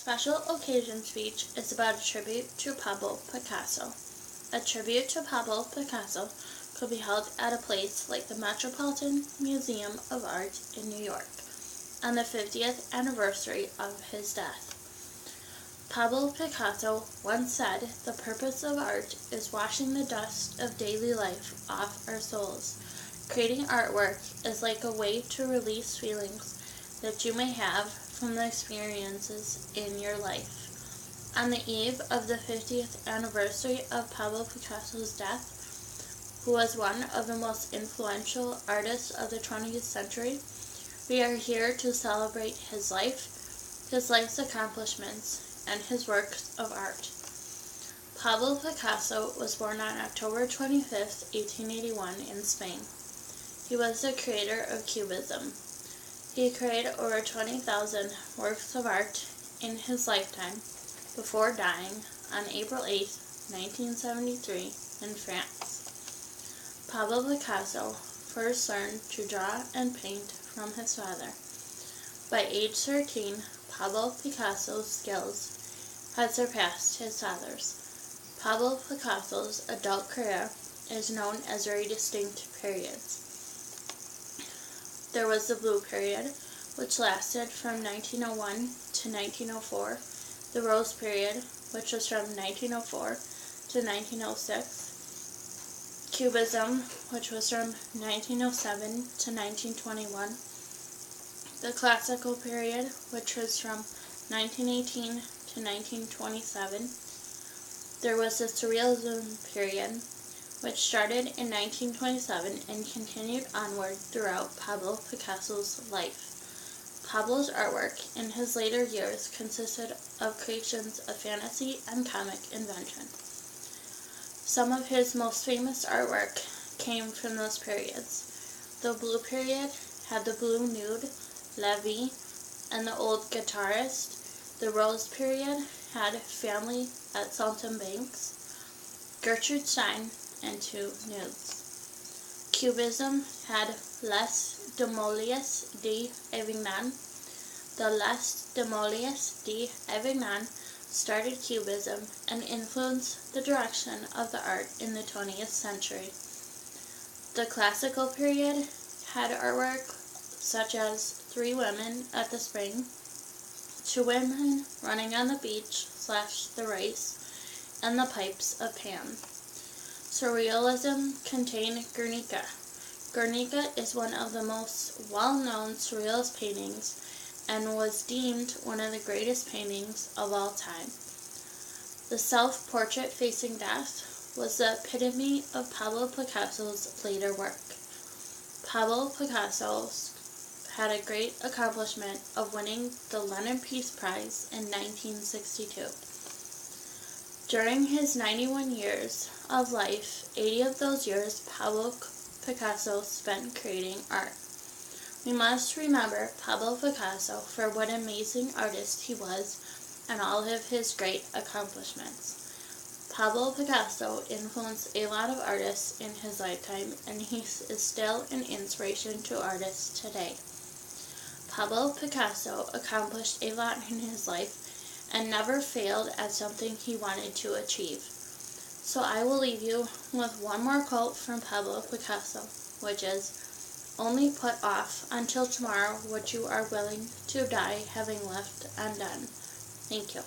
Special Occasion Speech is about a tribute to Pablo Picasso. A tribute to Pablo Picasso could be held at a place like the Metropolitan Museum of Art in New York on the 50th anniversary of his death. Pablo Picasso once said, "The purpose of art is washing the dust of daily life off our souls. Creating artwork is like a way to release feelings that you may have from the experiences in your life." On the eve of the 50th anniversary of Pablo Picasso's death, who was one of the most influential artists of the 20th century, we are here to celebrate his life's accomplishments, and his works of art. Pablo Picasso was born on October 25, 1881 in Spain. He was the creator of Cubism. He created over 20,000 works of art in his lifetime before dying on April 8, 1973 in France. Pablo Picasso first learned to draw and paint from his father. By age 13, Pablo Picasso's skills had surpassed his father's. Pablo Picasso's adult career is known as very distinct periods. There was the Blue Period, which lasted from 1901 to 1904, the Rose Period, which was from 1904 to 1906, Cubism, which was from 1907 to 1921, the Classical Period, which was from 1918 to 1927. There was the Surrealism Period, which started in 1927 and continued onward throughout Pablo Picasso's life. Pablo's artwork in his later years consisted of creations of fantasy and comic invention. Some of his most famous artwork came from those periods. The Blue Period had the Blue Nude, La Vie, and the Old Guitarist. The Rose Period had Family at Salton Banks, Gertrude Stein, and Two Nudes. Cubism had Les Demoiselles d'Avignon. The Les Demoiselles d'Avignon started Cubism and influenced the direction of the art in the 20th century. The Classical Period had artwork such as Three Women at the Spring, Two Women Running on the Beach / The Race, and The Pipes of Pan. Surrealism contained Guernica. Guernica is one of the most well-known surrealist paintings and was deemed one of the greatest paintings of all time. The self-portrait facing death was the epitome of Pablo Picasso's later work. Pablo Picasso had a great accomplishment of winning the Lenin Peace Prize in 1962. During his 91 years of life, 80 of those years Pablo Picasso spent creating art. We must remember Pablo Picasso for what an amazing artist he was and all of his great accomplishments. Pablo Picasso influenced a lot of artists in his lifetime, and he is still an inspiration to artists today. Pablo Picasso accomplished a lot in his life and never failed at something he wanted to achieve. So I will leave you with one more quote from Pablo Picasso, which is, "Only put off until tomorrow what you are willing to die having left undone." Thank you.